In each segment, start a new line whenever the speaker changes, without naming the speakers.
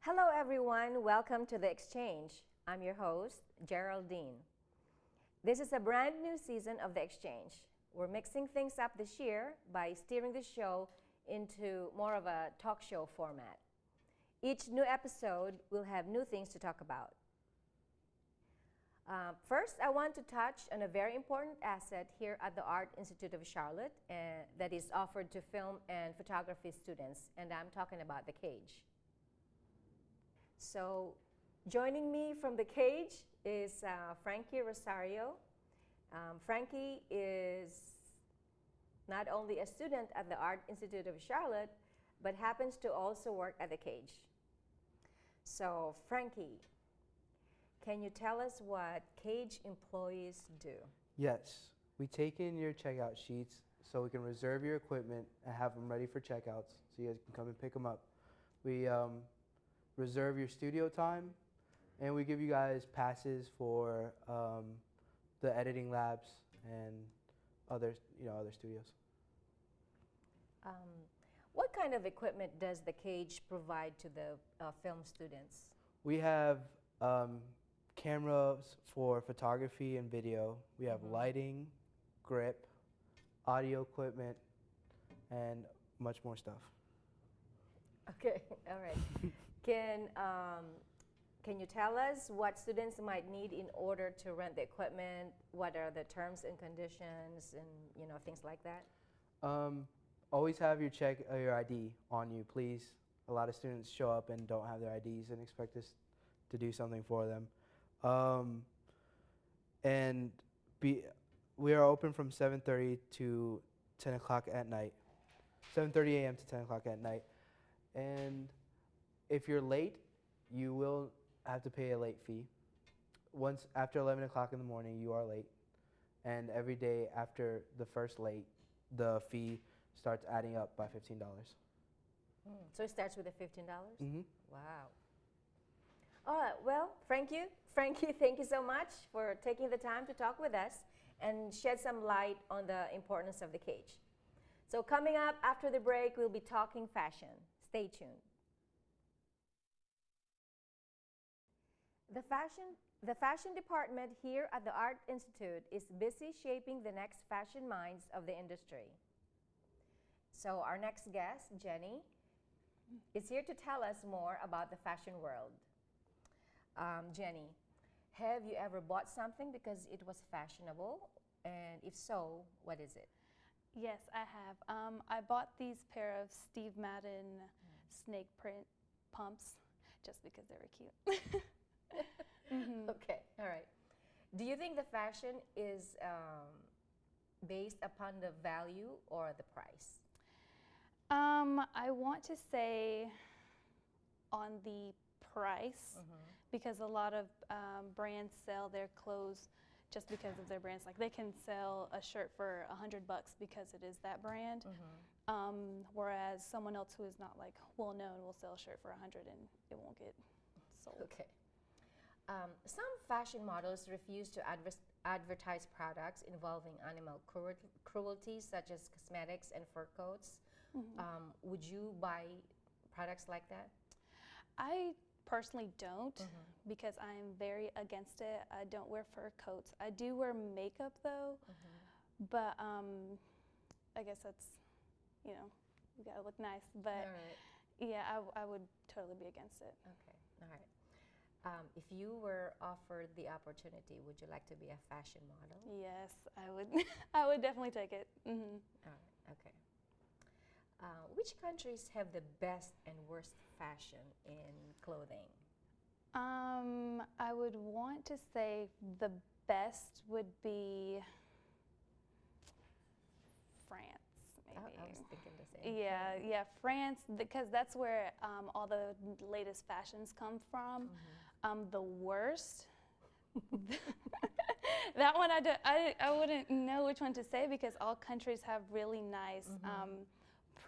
Hello everyone, welcome to the Exchange. I'm your host, Geraldine. This is a brand new season of the Exchange. We're mixing things up this year by steering the show into more of a talk show format. Each new episode will have new things to talk about. First, I want to touch on a very important asset here at the Art Institute of Charlotte that is offered to film and photography students, and I'm talking about the Cage. So joining me from the Cage is Frankie Rosario. Frankie is not only a student at the Art Institute of Charlotte, but happens to also work at the Cage. So Frankie, can you tell us what Cage employees do?
Yes, we take in your checkout sheets so we can reserve your equipment and have them ready for checkouts so you guys can come and pick them up. We reserve your studio time, and we give you guys passes for the editing labs and other studios.
What kind of equipment does the Cage provide to the film students?
We have cameras for photography and video. We have lighting, grip, audio equipment, and much more stuff.
Okay, all right. Can you tell us what students might need in order to rent the equipment? What are the terms and conditions, and things like that?
Always have your ID on you, please. A lot of students show up and don't have their IDs and expect us to do something for them. We are open from 7:30 to 10 o'clock at night. 7:30 a.m. to 10 o'clock at night. And if you're late, you will have to pay a late fee. Once after 11 o'clock in the morning, you are late. And every day after the first late, the fee starts adding up by $15.
So it starts with the $15?
Mm-hmm.
Wow. All right, well, Frankie, thank you so much for taking the time to talk with us and shed some light on the importance of the Cage. So coming up after the break, we'll be talking fashion. Stay tuned. The fashion department here at the Art Institute is busy shaping the next fashion minds of the industry. So our next guest, Jenny, is here to tell us more about the fashion world. Jenny, have you ever bought something because it was fashionable? And if so, what is it?
Yes, I have. I bought these pair of Steve Madden snake print pumps just because they were cute.
Okay, all right. Do you think the fashion is based upon the value or the price?
I want to say on the price because a lot of brands sell their clothes just because of their brands. Like they can sell a shirt for $100 because it is that brand, whereas someone else who is not like well known will sell a shirt for $100 and it won't get sold.
Okay. Some fashion models refuse to advertise products involving animal cruelty, such as cosmetics and fur coats. Would you buy products like that? I
personally don't because I'm very against it. I don't wear fur coats. I do wear makeup though, but I guess that's, you gotta look nice. But yeah, I would totally be against it.
Okay, all right. If you were offered the opportunity, would you like to be a fashion model?
Yes, I would. I would definitely take it.
All right, okay. Which countries have the best and worst fashion in clothing?
I would want to say the best would be France, maybe.
I was thinking the same.
Yeah, France, because that's where all the latest fashions come from. The worst, that one I wouldn't know which one to say because all countries have really nice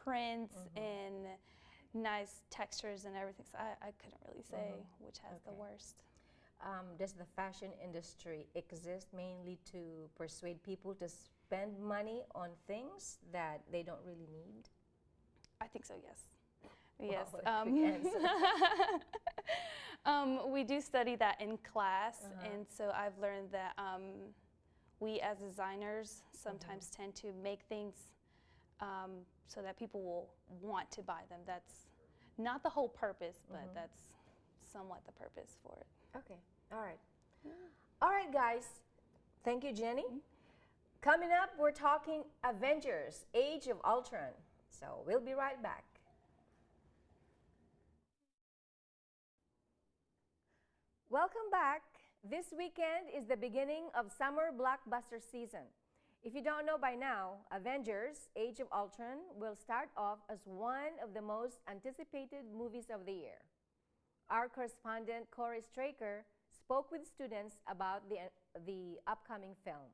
prints and nice textures and everything. So I couldn't really say which has the worst.
Does the fashion industry exist mainly to persuade people to spend money on things that they don't really need?
I think so, yes. Yes.
Wow, what a quick answer.
We do study that in class, and so I've learned that we as designers sometimes tend to make things so that people will want to buy them. That's not the whole purpose, but that's somewhat the purpose for it.
Okay, all right. All right, guys. Thank you, Jenny. Coming up, we're talking Avengers: Age of Ultron. So we'll be right back. Welcome back. This weekend is the beginning of summer blockbuster season. If you don't know by now, Avengers: Age of Ultron will start off as one of the most anticipated movies of the year. Our correspondent Corey Straker spoke with students about the upcoming film.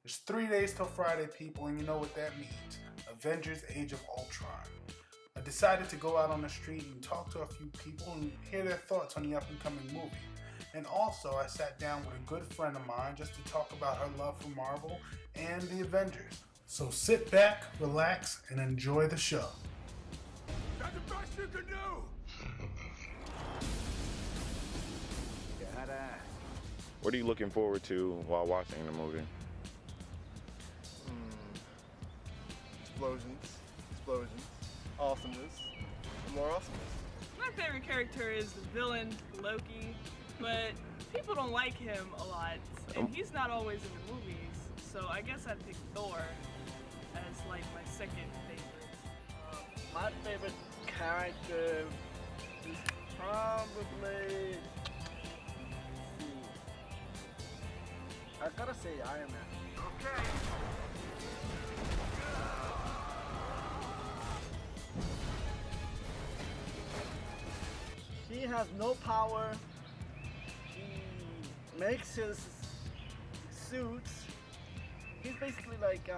There's 3 days till Friday, people, and you know what that means. Avengers: Age of Ultron. I decided to go out on the street and talk to a few people and hear their thoughts on the up-and-coming movie. And also, I sat down with a good friend of mine just to talk about her love for Marvel and the Avengers. So sit back, relax, and enjoy the show. That's the best you can do!
What are you looking forward to while watching the movie?
Explosions, awesomeness, and more awesomeness.
My favorite character is the villain, Loki, but people don't like him a lot, and he's not always in the movies, so I guess I'd pick Thor as like my second favorite.
My favorite character is probably... I gotta say Iron Man. Okay. He has no power. He makes his suits. He's basically like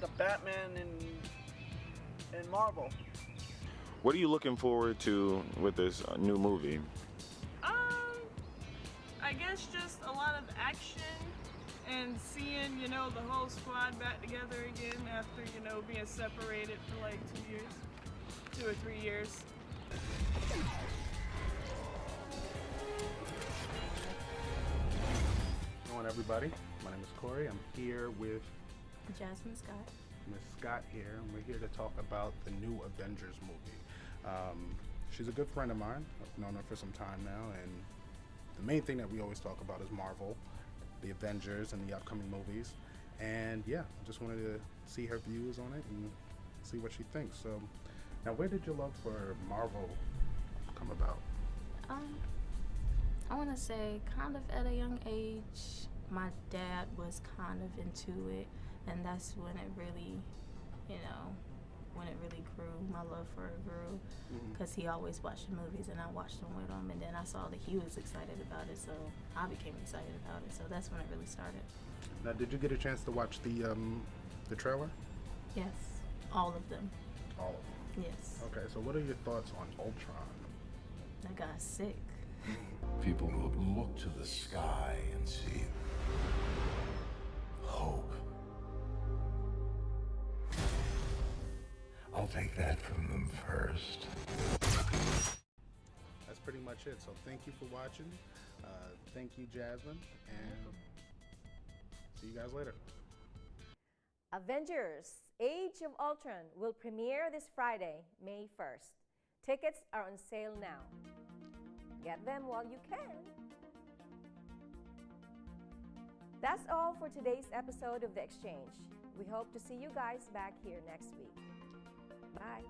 the Batman in Marvel.
What are you looking forward to with this new movie?
I guess just a lot of action and seeing, you know, the whole squad back together again after, you know, being separated for like 2 or 3 years.
Good morning, everybody. My name is Corey. I'm here with
Jasmine Scott.
Miss Scott here, and we're here to talk about the new Avengers movie. She's a good friend of mine. I've known her for some time now, and the main thing that we always talk about is Marvel, the Avengers, and the upcoming movies. And yeah, I just wanted to see her views on it and see what she thinks. So, now where did your love for Marvel come about?
I want to say kind of at a young age, my dad was kind of into it, and that's when it really, you know, when it really grew, my love for it grew, because he always watched the movies and I watched them with him, and then I saw that he was excited about it, so I became excited about it, so that's when it really started.
Now, did you get a chance to watch the trailer?
Yes, all of them.
All of them?
Yes.
Okay, so what are your thoughts on Ultron?
That guy's sick.
People will look to the sky and see hope. I'll take that from them first.
That's pretty much it. So thank you for watching. Thank you, Jasmine, and see you guys later.
Avengers: Age of Ultron will premiere this Friday, May 1st. Tickets are on sale now. Get them while you can. That's all for today's episode of The Exchange. We hope to see you guys back here next week. Bye.